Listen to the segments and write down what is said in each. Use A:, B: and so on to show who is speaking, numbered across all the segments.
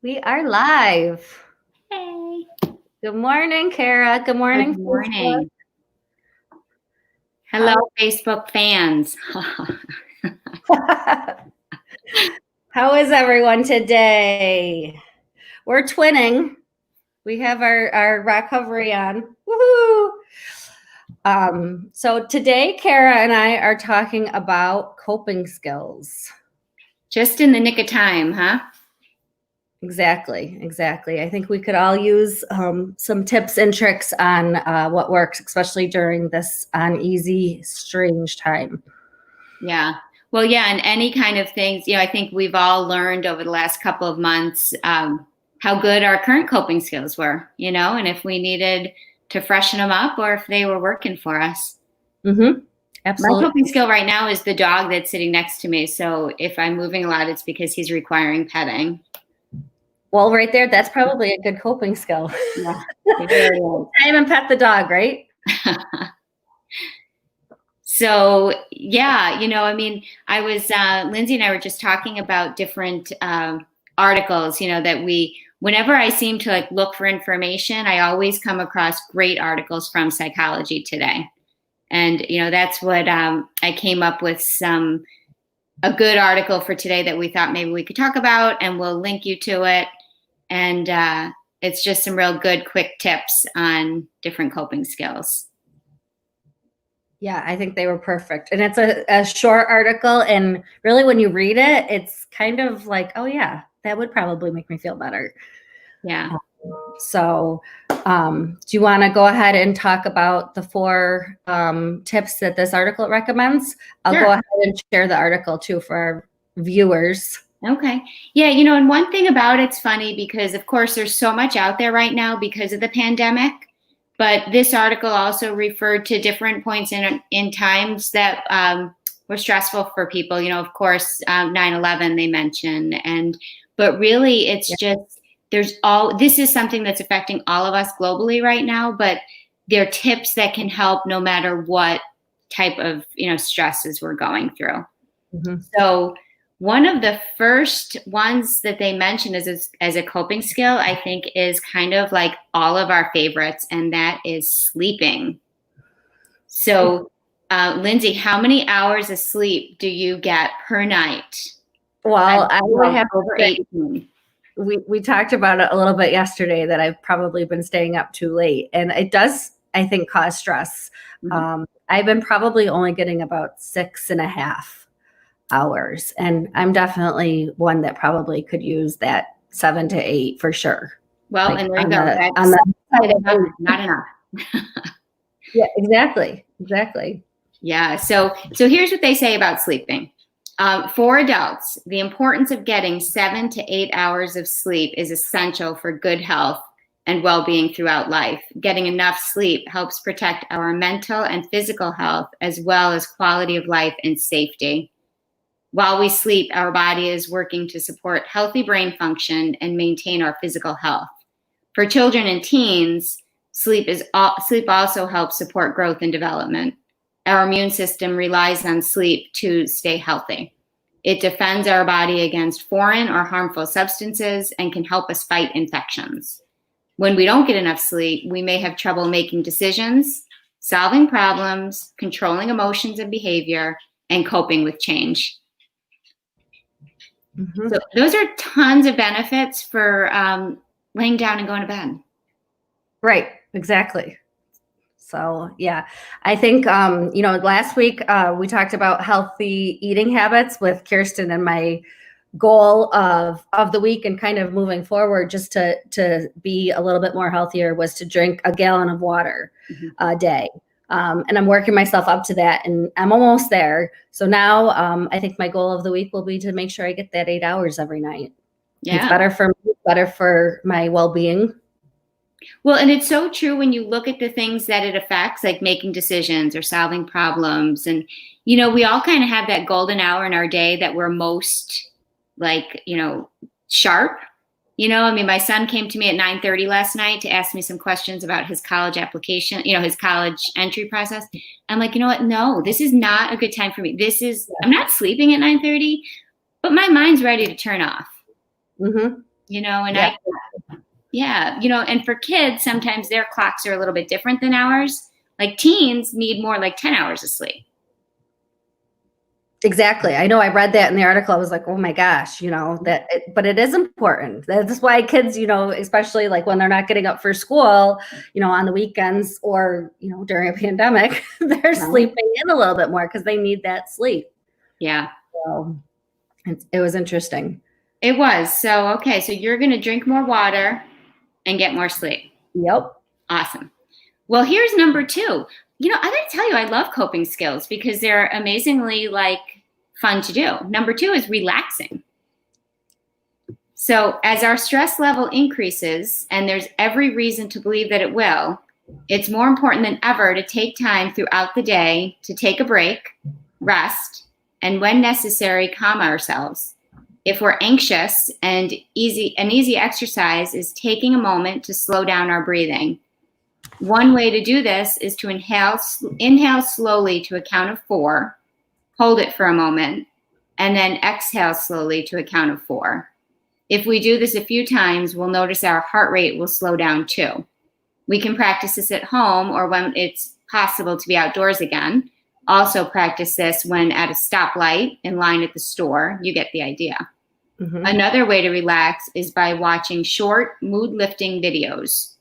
A: We are live.
B: Hey.
A: Good morning, Kara. Good morning,
B: Good morning.
A: How-
B: Hello, Facebook fans.
A: How is everyone today? We're twinning. We have our recovery on. Woohoo! So today, Kara and I are talking about coping skills.
B: Just in the nick of time, huh?
A: Exactly. I think we could all use some tips and tricks on what works, especially during this uneasy, strange time.
B: Yeah. Well, yeah, and any kind of things, I think we've all learned over the last couple of months how good our current coping skills were, and if we needed to freshen them up or if they were working for us.
A: Mm-hmm. Absolutely.
B: My coping skill right now is the dog that's sitting next to me. So if I'm moving a lot, it's because he's requiring petting.
A: Well, right there, that's probably a good coping skill.
B: Yeah.
A: Time and pet the dog, right?
B: So, yeah, I was, Lindsay and I were just talking about different articles, that whenever I seem to look for information, I always come across great articles from Psychology Today. And, that's what I came up with a good article for today that we thought maybe we could talk about, and we'll link you to it. And it's just some real good, quick tips on different coping skills.
A: Yeah, I think they were perfect. And it's a short article. And really, when you read it, it's kind of like, oh, yeah, that would probably make me feel better.
B: Yeah.
A: So do you want to go ahead and talk about the 4 tips that this article recommends? I'll go ahead and share the article, too, for our viewers.
B: Okay. Yeah, and one thing about it's funny because, of course, there's so much out there right now because of the pandemic. But this article also referred to different points in times that were stressful for people. Of course, 9/11 they mention, but really it's just this is something that's affecting all of us globally right now. But there are tips that can help no matter what type of stresses we're going through.
A: Mm-hmm.
B: So one of the first ones that they mention as a coping skill, I think, is kind of like all of our favorites, and that is sleeping. So, Lindsay, how many hours of sleep do you get per night?
A: Well, I would have
B: over 18.
A: We talked about it a little bit yesterday that I've probably been staying up too late, and it does, I think, cause stress. Mm-hmm. I've been probably only getting about 6.5 hours, and I'm definitely one that probably could use that 7 to 8 for sure.
B: Well, and there you go. Not enough.
A: Yeah, exactly.
B: Yeah. So here's what they say about sleeping. For adults, the importance of getting 7 to 8 hours of sleep is essential for good health and well-being throughout life. Getting enough sleep helps protect our mental and physical health, as well as quality of life and safety. While we sleep, our body is working to support healthy brain function and maintain our physical health. For children and teens, sleep also helps support growth and development. Our immune system relies on sleep to stay healthy. It defends our body against foreign or harmful substances and can help us fight infections. When we don't get enough sleep, we may have trouble making decisions, solving problems, controlling emotions and behavior, and coping with change. Mm-hmm. So those are tons of benefits for laying down and going to bed.
A: Right, exactly. So, yeah, I think, last week we talked about healthy eating habits with Kirsten, and my goal of the week and kind of moving forward just to be a little bit more healthier was to drink a gallon of water a day. And I'm working myself up to that, and I'm almost there. So now I think my goal of the week will be to make sure I get that 8 hours every night. Yeah. It's better for me, better for my well-being.
B: Well, and it's so true when you look at the things that it affects, like making decisions or solving problems. And, we all kind of have that golden hour in our day that we're most sharp. My son came to me at 9:30 last night to ask me some questions about his college application, his college entry process. I'm like, you know what? No, this is not a good time for me. I'm not sleeping at 9:30, but my mind's ready to turn off.
A: Mm-hmm.
B: And
A: Yeah.
B: and for kids, sometimes their clocks are a little bit different than ours. Like teens need more like 10 hours of sleep.
A: Exactly. I know I read that in the article. I was like, oh my gosh, but it is important. That's why kids, especially like when they're not getting up for school, on the weekends or, during a pandemic, they're sleeping in a little bit more because they need that sleep.
B: Yeah.
A: So it was interesting.
B: It was. So, okay. So you're going to drink more water and get more sleep.
A: Yep.
B: Awesome. Well, here's number 2. I got to tell you, I love coping skills because they're amazingly fun to do. Number 2 is relaxing. So as our stress level increases, and there's every reason to believe that it will, it's more important than ever to take time throughout the day to take a break, rest, and when necessary, calm ourselves. If we're anxious, an easy exercise is taking a moment to slow down our breathing. One way to do this is to inhale slowly to a count of 4, hold it for a moment, and then exhale slowly to a count of 4. If we do this a few times, we'll notice our heart rate will slow down too. We can practice this at home or when it's possible to be outdoors again. Also practice this when at a stoplight in line at the store. You get the idea. Mm-hmm. Another way to relax is by watching short mood-lifting videos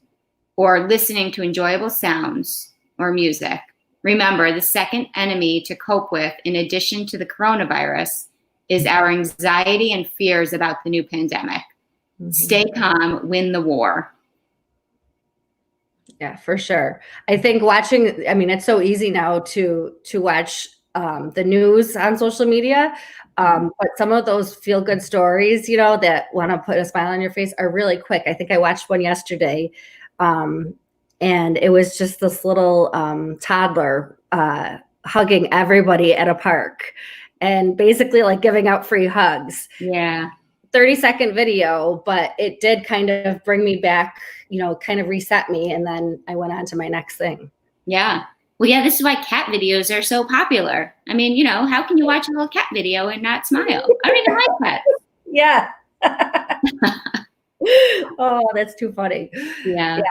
B: or listening to enjoyable sounds or music. Remember, the second enemy to cope with, in addition to the coronavirus, is our anxiety and fears about the new pandemic. Mm-hmm. Stay calm, win the war.
A: Yeah, for sure. I think it's so easy now to watch the news on social media, but some of those feel-good stories, that want to put a smile on your face are really quick. I think I watched one yesterday, and it was just this little toddler hugging everybody at a park and basically giving out free hugs.
B: Yeah.
A: 30-second video, but it did kind of bring me back, kind of reset me. And then I went on to my next thing.
B: Yeah. Well, yeah, this is why cat videos are so popular. I mean, how can you watch a little cat video and not smile? I don't even like pets.
A: Yeah. Oh, that's too funny. Yeah.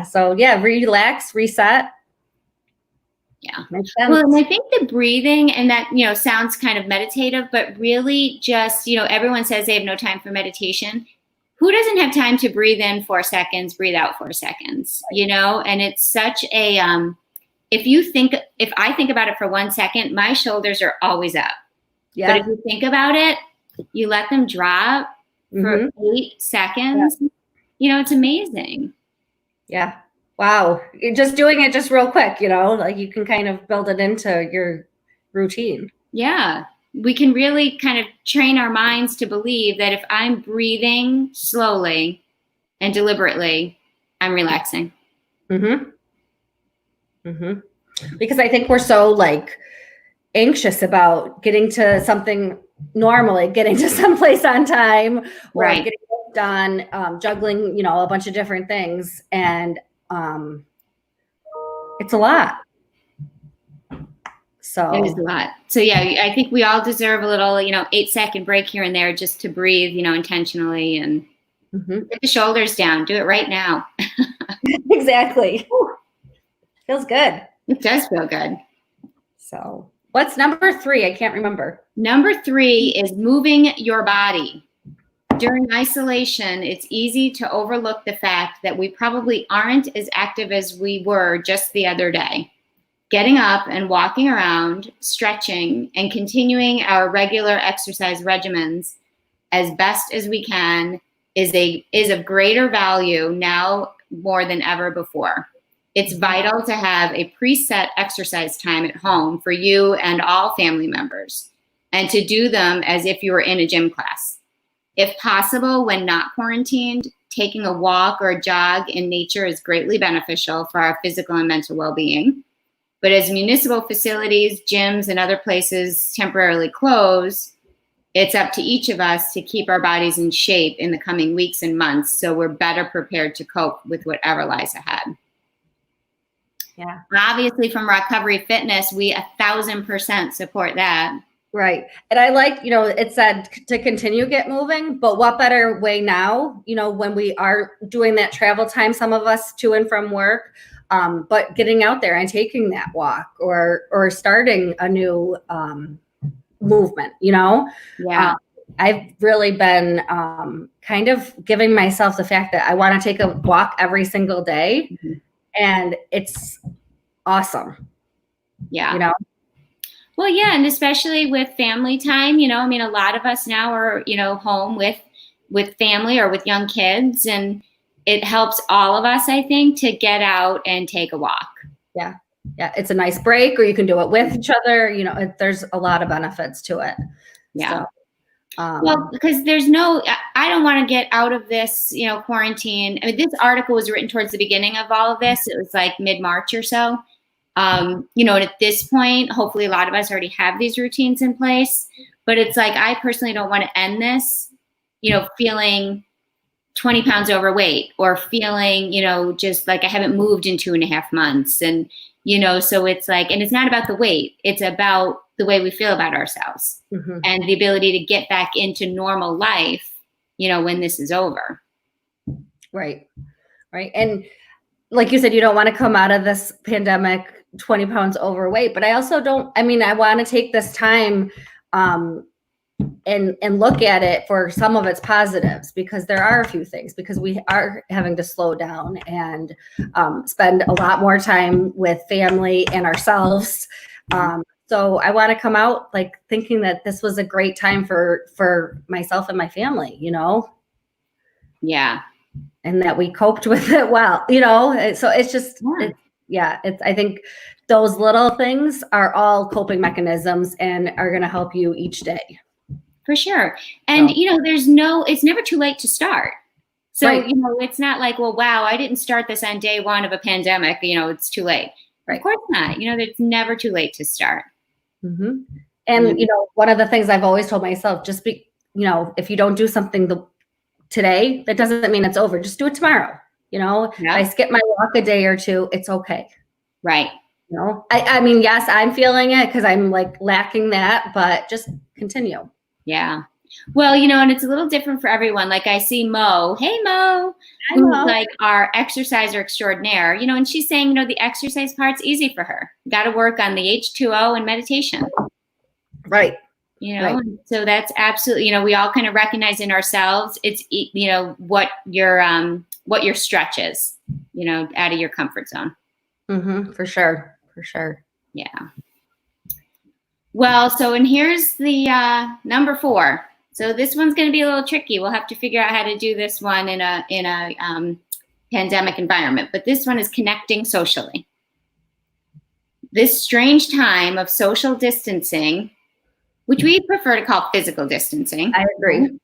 A: So relax, reset.
B: Yeah. Well, and I think the breathing and that, sounds kind of meditative, but really just, everyone says they have no time for meditation. Who doesn't have time to breathe in 4 seconds, breathe out 4 seconds, and it's such a, if I think about it for 1 second, my shoulders are always up. Yeah. But if you think about it, you let them drop for 8 seconds, it's amazing.
A: Yeah. Wow. You're just doing it just real quick, you can kind of build it into your routine.
B: Yeah. We can really kind of train our minds to believe that if I'm breathing slowly and deliberately, I'm relaxing.
A: Mm-hmm. Mm-hmm. Because I think we're so anxious about getting to something normally, getting to someplace on time, or
B: right.
A: getting it done, juggling, a bunch of different things. And it's a lot. So
B: it is a lot. So yeah, I think we all deserve a little, 8-second break here and there just to breathe, intentionally and get the shoulders down. Do it right now.
A: Exactly. Feels good.
B: It does feel good.
A: So what's number 3? I can't remember.
B: Number 3 is moving your body. During isolation, it's easy to overlook the fact that we probably aren't as active as we were just the other day. Getting up and walking around, stretching, and continuing our regular exercise regimens as best as we can is of greater value now more than ever before. It's vital to have a preset exercise time at home for you and all family members, and to do them as if you were in a gym class. If possible, when not quarantined, taking a walk or a jog in nature is greatly beneficial for our physical and mental well-being. But as municipal facilities, gyms, and other places temporarily close, it's up to each of us to keep our bodies in shape in the coming weeks and months so we're better prepared to cope with whatever lies ahead.
A: Yeah.
B: Obviously, from Recovery Fitness, we 1,000% support that.
A: Right. And I like, it said to continue get moving, but what better way now, when we are doing that travel time, some of us to and from work, but getting out there and taking that walk or starting a new movement,
B: Yeah.
A: I've really been kind of giving myself the fact that I want to take a walk every single day, and it's awesome.
B: Yeah. Well, yeah, and especially with family time, I mean, a lot of us now are, home with family or with young kids, and it helps all of us, I think, to get out and take a walk.
A: Yeah. Yeah. It's a nice break, or you can do it with each other. There's a lot of benefits to it.
B: Yeah.
A: So,
B: well, because I don't want to get out of this, quarantine. I mean, this article was written towards the beginning of all of this. It was like mid-March or so. And at this point, hopefully a lot of us already have these routines in place, but it's like, I personally don't want to end this, feeling 20 pounds overweight or feeling, just like I haven't moved in 2.5 months. And, so it's like, and it's not about the weight, it's about the way we feel about ourselves and the ability to get back into normal life, when this is over.
A: Right. Right. And like you said, you don't want to come out of this pandemic 20 pounds overweight, but I also I want to take this time and look at it for some of its positives, because there are a few things, because we are having to slow down and spend a lot more time with family and ourselves. So I want to come out like thinking that this was a great time for myself and my family,
B: Yeah.
A: and that we coped with it well, so it's just, I think those little things are all coping mechanisms and are going to help you each day.
B: For sure. And, it's never too late to start. So,
A: right.
B: It's not like, well, wow, I didn't start this on day one of a pandemic, it's too late. Right. Of course not. It's never too late to start.
A: Mm-hmm. And, one of the things I've always told myself, just if you don't do something today, that doesn't mean it's over. Just do it tomorrow. If I skip my walk a day or two, it's okay.
B: Right.
A: I mean, yes, I'm feeling it because I'm like lacking that, but just continue.
B: Yeah. Well, and it's a little different for everyone. Like I see Mo, hey Mo, who's like our exerciser extraordinaire, and she's saying, the exercise part's easy for her. Got to work on the H2O and meditation.
A: Right.
B: Right. So that's absolutely, we all kind of recognize in ourselves, it's, what your stretch is, out of your comfort zone.
A: Mm-hmm. For sure. For sure.
B: Yeah. Well, and here's the number 4. So this one's going to be a little tricky. We'll have to figure out how to do this one in a pandemic environment. But this one is connecting socially. This strange time of social distancing, which we prefer to call physical distancing,
A: I agree,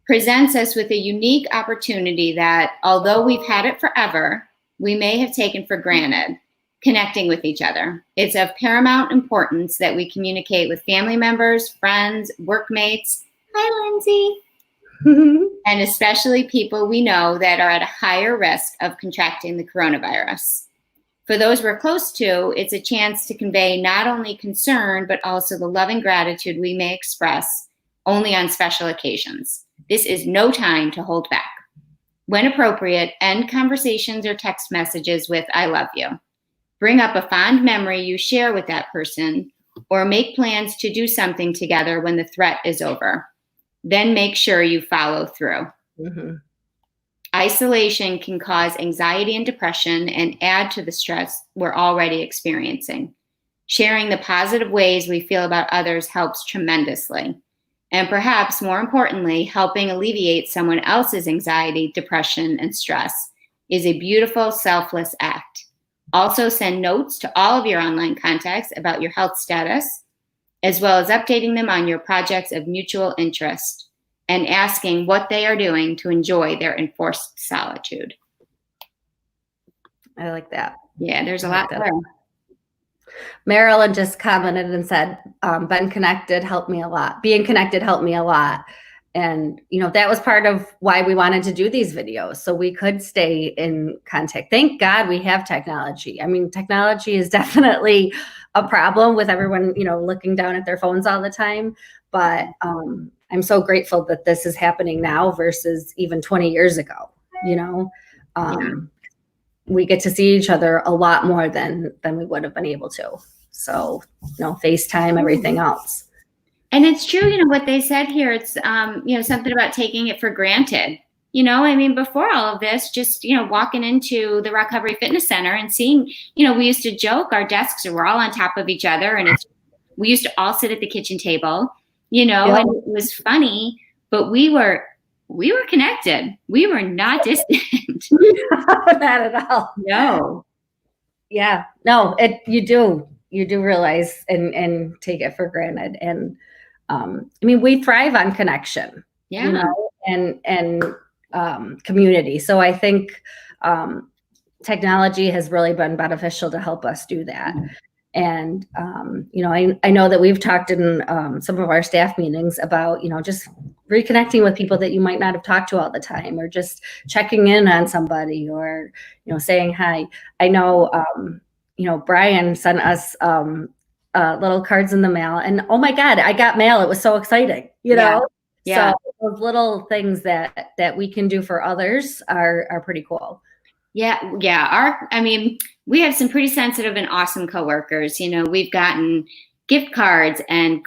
B: presents us with a unique opportunity that, although we've had it forever, we may have taken for granted. Connecting with each other. It's of paramount importance that we communicate with family members, friends, workmates. Hi, Lindsay. And especially people we know that are at a higher risk of contracting the coronavirus. For those we're close to, it's a chance to convey not only concern, but also the love and gratitude we may express only on special occasions. This is no time to hold back. When appropriate, end conversations or text messages with "I love you." Bring up a fond memory you share with that person, or make plans to do something together when the threat is over. Then make sure you follow through.
A: Mm-hmm.
B: Isolation can cause anxiety and depression and add to the stress we're already experiencing. Sharing the positive ways we feel about others helps tremendously. And perhaps more importantly, helping alleviate someone else's anxiety, depression, and stress is a beautiful, selfless act. Also, send notes to all of your online contacts about your health status, as well as updating them on your projects of mutual interest and asking what they are doing to enjoy their enforced solitude.
A: I like that.
B: Yeah, there's a lot there.
A: Marilyn just commented and said, being connected helped me a lot. that was part of why we wanted to do these videos, so we could stay in contact. Thank God we have technology. I mean, technology is definitely a problem with everyone, looking down at their phones all the time. But I'm so grateful that this is happening now versus even 20 years ago. We get to see each other a lot more than we would have been able to. So, FaceTime, everything else.
B: And it's true, what they said here, it's, something about taking it for granted. Before all of this, just, walking into the Recovery Fitness Center and seeing, we used to joke, our desks were all on top of each other, and we used to all sit at the kitchen table, and it was funny, but we were connected. We were not distant.
A: Not at all.
B: No.
A: Yeah. No, you do realize and take it for granted. And we thrive on connection, and community. So I think technology has really been beneficial to help us do that. And, I know that we've talked in some of our staff meetings about, just reconnecting with people that you might not have talked to all the time, or just checking in on somebody, or, saying hi. I know, Brian sent us little cards in the mail, and oh my God, I got mail. It was so exciting, know?
B: Yeah.
A: So those little things that we can do for others are pretty cool.
B: Yeah. We have some pretty sensitive and awesome coworkers. We've gotten gift cards and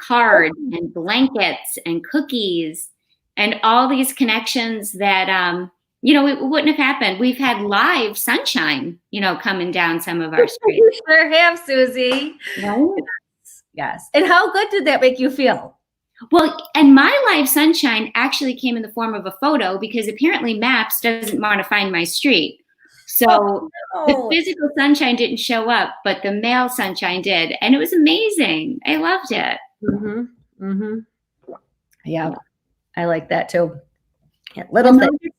B: blankets and cookies and all these connections that, it wouldn't have happened. We've had live sunshine, coming down some of our streets.
A: You sure have, Susie.
B: Right?
A: Yes. And how good did that make you feel?
B: Well, and my live sunshine actually came in the form of a photo, because apparently Maps doesn't want to find my street. So the physical sunshine didn't show up, but the mail sunshine did. And it was amazing. I loved it.
A: Mm-hmm. Mm-hmm. Yeah, I like that too. Yeah,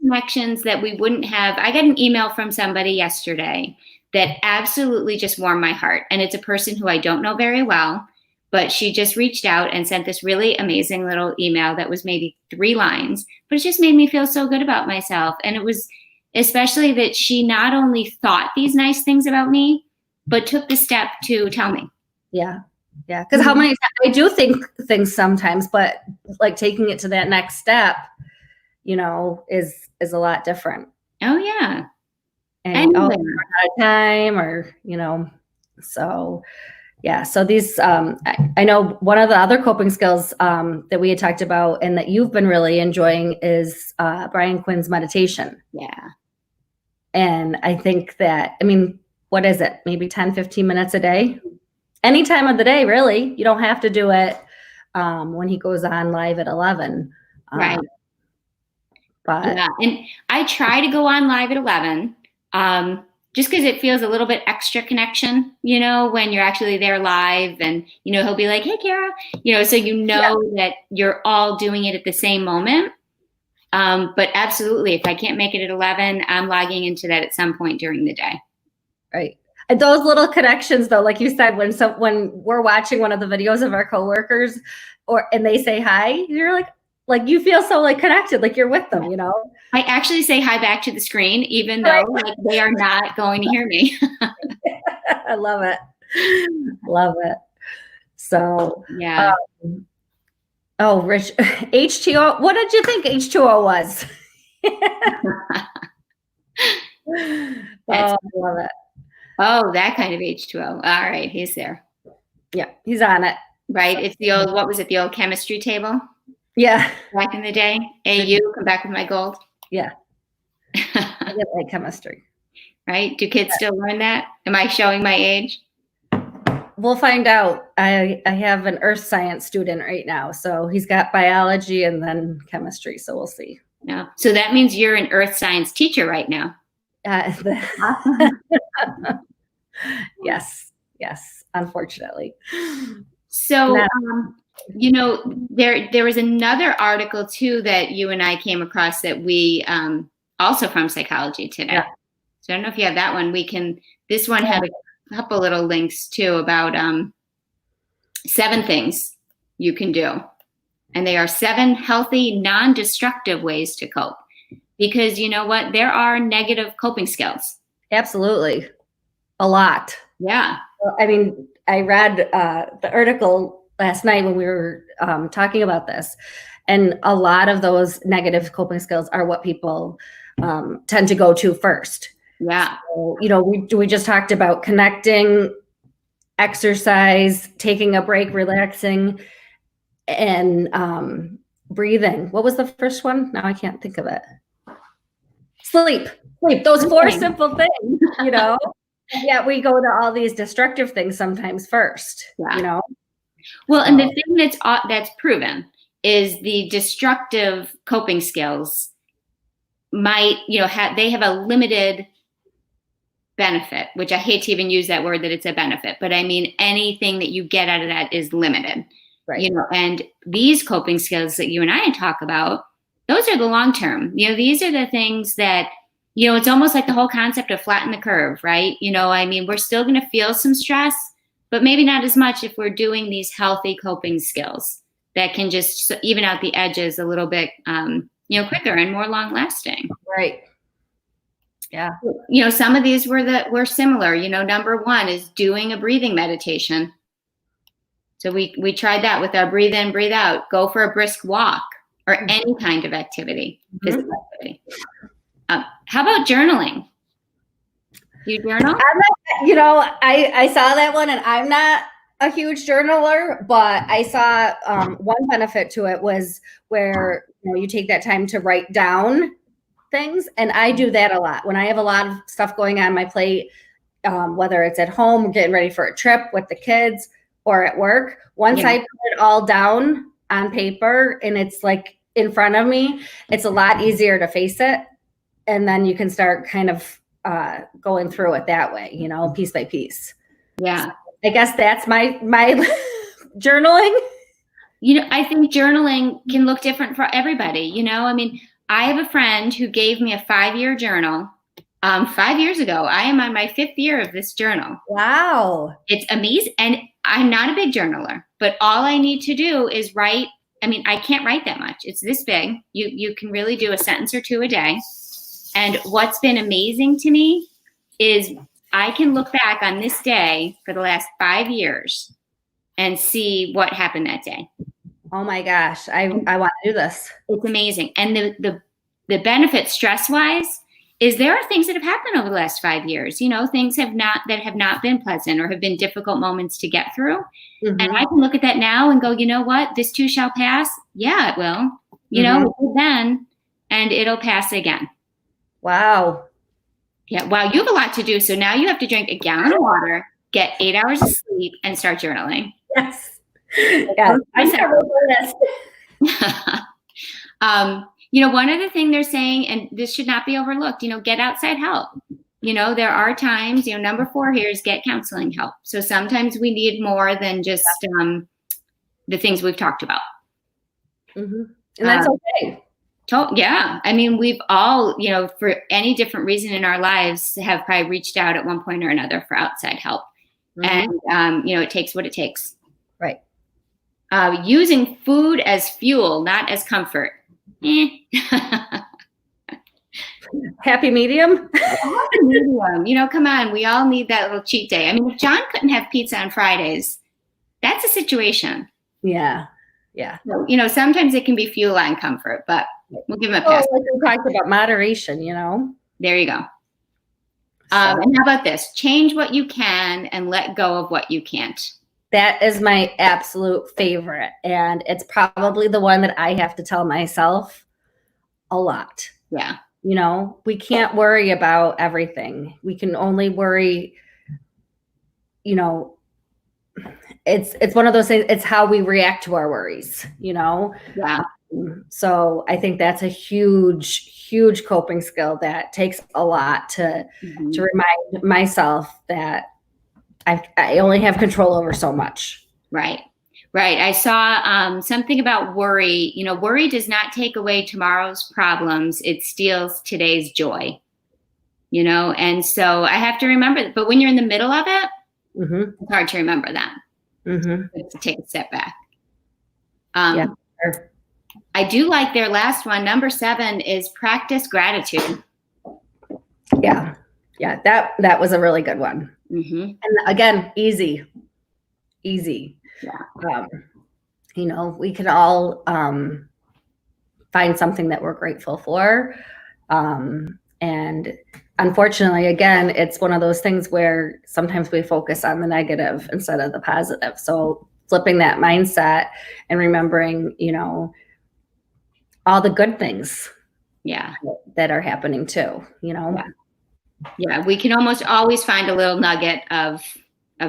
B: connections that we wouldn't have. I got an email from somebody yesterday that absolutely just warmed my heart. And it's a person who I don't know very well, but she just reached out and sent this really amazing little email that was maybe 3 lines, but it just made me feel so good about myself. And it was especially that she not only thought these nice things about me, but took the step to tell me.
A: Yeah. Yeah. Because how many times I do think things sometimes, but like taking it to that next step, is a lot different.
B: Oh yeah.
A: And out of time, or, so yeah. So these, I know one of the other coping skills that we had talked about and that you've been really enjoying is Brian Quinn's meditation.
B: Yeah.
A: And I think that, what is it? Maybe 10, 15 minutes a day? Any time of the day, really. You don't have to do it when he goes on live at 11.
B: Right.
A: But
B: yeah. And I try to go on live at 11 just because it feels a little bit extra connection, when you're actually there live, and, he'll be like, hey, Kara, so that you're all doing it at the same moment. But absolutely, if I can't make it at 11, I'm logging into that at some point during the day.
A: Right. And those little connections, though, like you said, when we're watching one of the videos of our coworkers, and they say hi, you're like you feel so connected, like you're with them,
B: I actually say hi back to the screen, even though they are not going to hear me.
A: I love it. Love it. So
B: yeah.
A: Rich, H2O. What did you think H2O was? I love it.
B: Oh, that kind of H2O. All right, he's there.
A: Yeah, he's on it.
B: Right. It's the old, what was it? The old chemistry table?
A: Yeah.
B: Back in the day. AU, come back with my gold.
A: Yeah. I get like chemistry.
B: Right. Do kids still learn that? Am I showing my age?
A: We'll find out. I have an earth science student right now. So he's got biology and then chemistry. So we'll see.
B: No. So that means you're an earth science teacher right now.
A: Yes. Unfortunately.
B: So, there was another article too that you and I came across that we also from Psychology Today. Yeah. So I don't know if you have that one. This one had a couple little links too about 7 things you can do And they are 7 healthy, non-destructive ways to cope. Because you know what? There are negative coping skills.
A: Absolutely. A lot.
B: Yeah.
A: I mean, I read the article last night when we were talking about this, and a lot of those negative coping skills are what people tend to go to first.
B: Yeah.
A: So, you know, we just talked about connecting, exercise, taking a break, relaxing, and breathing. What was the first one? Now I can't think of it. Sleep. Those 4 simple things, you know. Yeah, we go to all these destructive things sometimes first, you know.
B: Well, and the thing that's proven is the destructive coping skills might, you know, they have a limited benefit, which I hate to even use that word that it's a benefit, but I mean anything that you get out of that is limited. Right. You know, and these coping skills that you and I talk about, those are the long term. You know, these are the things that, you know, it's almost like the whole concept of flatten the curve, right? You know, I mean, we're still going to feel some stress, but maybe not as much if we're doing these healthy coping skills that can just even out the edges a little bit, you know, quicker and more long lasting.
A: Right. Yeah.
B: You know, some of these were similar. You know, number 1 is doing a breathing meditation. So we tried that with our breathe in, breathe out, go for a brisk walk or any kind of activity, physical activity. How about journaling? You journal?
A: You know, I saw that one, and I'm not a huge journaler, but I saw one benefit to it was where, you know, you take that time to write down things. And I do that a lot when I have a lot of stuff going on my plate, whether it's at home, getting ready for a trip with the kids, or at work. Once I put it all down on paper and it's like in front of me, it's a lot easier to face it. And then you can start kind of going through it that way, you know, piece by piece.
B: Yeah.
A: So I guess that's my journaling.
B: You know, I think journaling can look different for everybody. You know, I mean, I have a friend who gave me a 5-year journal 5 years ago. I am on my 5th year of this journal.
A: Wow.
B: It's amazing. And I'm not a big journaler, but all I need to do is write. I mean, I can't write that much. It's this big. You can really do a sentence or 2 a day. And what's been amazing to me is I can look back on this day for the last 5 years and see what happened that day.
A: Oh my gosh. I want to do this.
B: It's amazing. And the benefit stress-wise is there are things that have happened over the last 5 years. You know, things that have not been pleasant or have been difficult moments to get through. Mm-hmm. And I can look at that now and go, you know what? This too shall pass. Yeah, it will. You know, then, and it'll pass again.
A: Wow.
B: Yeah. Wow. You have a lot to do. So now you have to drink a gallon of water, get 8 hours of sleep, and start journaling.
A: Yes. Yeah.
B: You know, one other thing they're saying, and this should not be overlooked, you know, get outside help. You know, there are times, you know, number 4 here is get counseling help. So sometimes we need more than just the things we've talked about.
A: Mm-hmm. And that's okay.
B: Yeah. I mean, we've all, you know, for any different reason in our lives have probably reached out at one point or another for outside help. Mm-hmm. And, you know, it takes what it takes.
A: Right.
B: Using food as fuel, not as comfort.
A: Happy medium.
B: Happy medium. You know, come on. We all need that little cheat day. I mean, if John couldn't have pizza on Fridays, that's a situation.
A: Yeah. Yeah.
B: So, you know, sometimes it can be fuel and comfort, but we'll give him a pass.
A: Like we talked about moderation, you know.
B: There you go. And how about this? Change what you can and let go of what you can't.
A: That is my absolute favorite. And it's probably the one that I have to tell myself a lot.
B: Yeah.
A: You know, we can't worry about everything. We can only worry, you know, it's one of those things. It's how we react to our worries, you know?
B: Yeah.
A: So I think that's a huge coping skill that takes a lot to remind myself that I only have control over so much.
B: Right. Right. I saw something about worry. You know, worry does not take away tomorrow's problems. It steals today's joy, you know? And so I have to remember that. But when you're in the middle of it, it's hard to remember that. To take a step back.
A: Yeah. Sure.
B: I do like their last one. Number 7 is practice gratitude.
A: Yeah. Yeah. That was a really good one.
B: Mm-hmm.
A: And again, easy.
B: Yeah.
A: You know, we can all find something that we're grateful for. And unfortunately, again, it's one of those things where sometimes we focus on the negative instead of the positive. So flipping that mindset and remembering, you know, all the good things that are happening too, you know?
B: Yeah. We can almost always find a little nugget of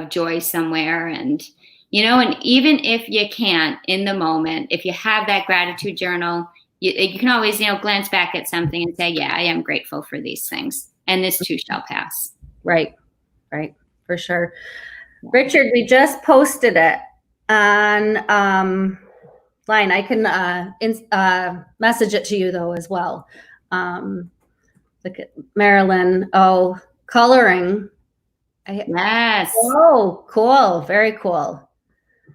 B: joy somewhere. And, you know, and even if you can't in the moment, if you have that gratitude journal, you can always, you know, glance back at something and say, yeah, I am grateful for these things. And this too shall pass.
A: Right. For sure. Richard, we just posted it on line. I can message it to you though as well. Look at Marilyn. Oh, coloring.
B: Yes.
A: Oh, cool. Very cool.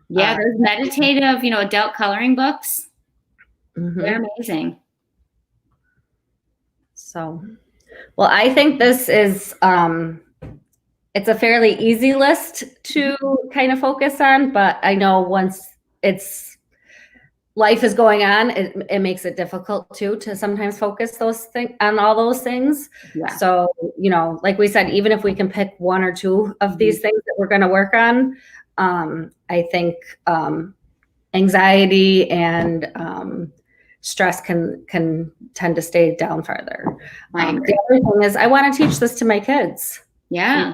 B: Yeah, those meditative, you know, adult coloring books.
A: Mm-hmm.
B: They're amazing.
A: So, well, I think this is it's a fairly easy list to kind of focus on, but I know once life is going on, it makes it difficult too to sometimes focus those things on all those things.
B: Yeah.
A: So, you know, like we said, even if we can pick 1 or 2 of these things that we're going to work on, I think anxiety and stress can tend to stay down farther. The other thing is I want to teach this to my kids.
B: Yeah.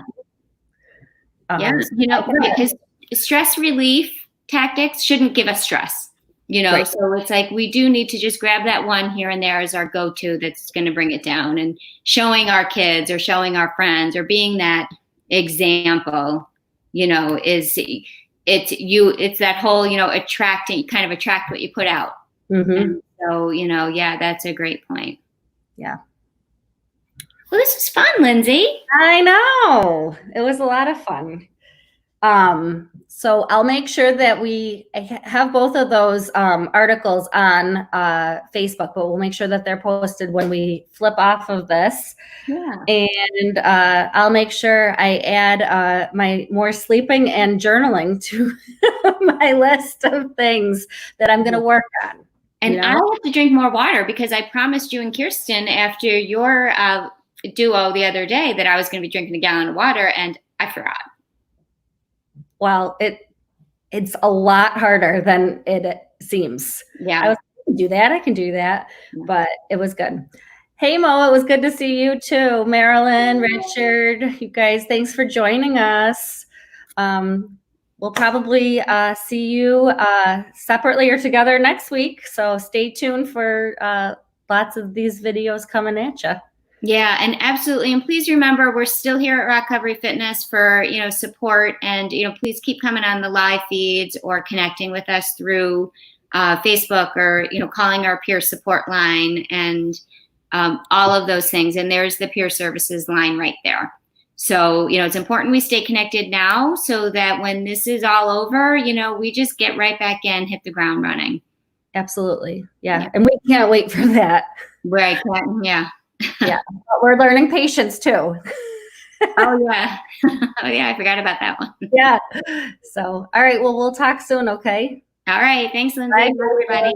B: You know, because stress relief tactics shouldn't give us stress, you know, so it's like we do need to just grab that one here and there as our go-to that's going to bring it down, and showing our kids or showing our friends or being that example, you know, it's that whole, you know, attract what you put out.
A: Mm-hmm.
B: And so, you know, yeah, that's a great point.
A: Yeah.
B: Well, this was fun, Lindsay.
A: I know. It was a lot of fun. So I'll make sure that we have both of those articles on Facebook, but we'll make sure that they're posted when we flip off of this.
B: Yeah.
A: And I'll make sure I add my more sleeping and journaling to my list of things that I'm going to work on.
B: And I have to drink more water because I promised you and Kirsten after your duo the other day that I was going to be drinking a gallon of water, and I forgot.
A: Well, it's a lot harder than it seems.
B: Yeah.
A: I can do that, but it was good. Hey, Mo, it was good to see you too. Marilyn, Richard, you guys, thanks for joining us. We'll probably see you separately or together next week. So stay tuned for lots of these videos coming at you.
B: Yeah, and absolutely. And please remember, we're still here at Rock Recovery Fitness for, you know, support. And, you know, please keep coming on the live feeds or connecting with us through Facebook, or, you know, calling our peer support line and all of those things. And there's the peer services line right there. So, you know, it's important we stay connected now so that when this is all over, you know, we just get right back in, hit the ground running.
A: Absolutely. Yeah. And we can't wait for that.
B: Right. Yeah.
A: Yeah. But we're learning patience too.
B: Oh, yeah. Oh, yeah. I forgot about that one.
A: Yeah. So, all right. Well, we'll talk soon. Okay.
B: All right. Thanks, Lindsay.
A: Bye,
B: everybody.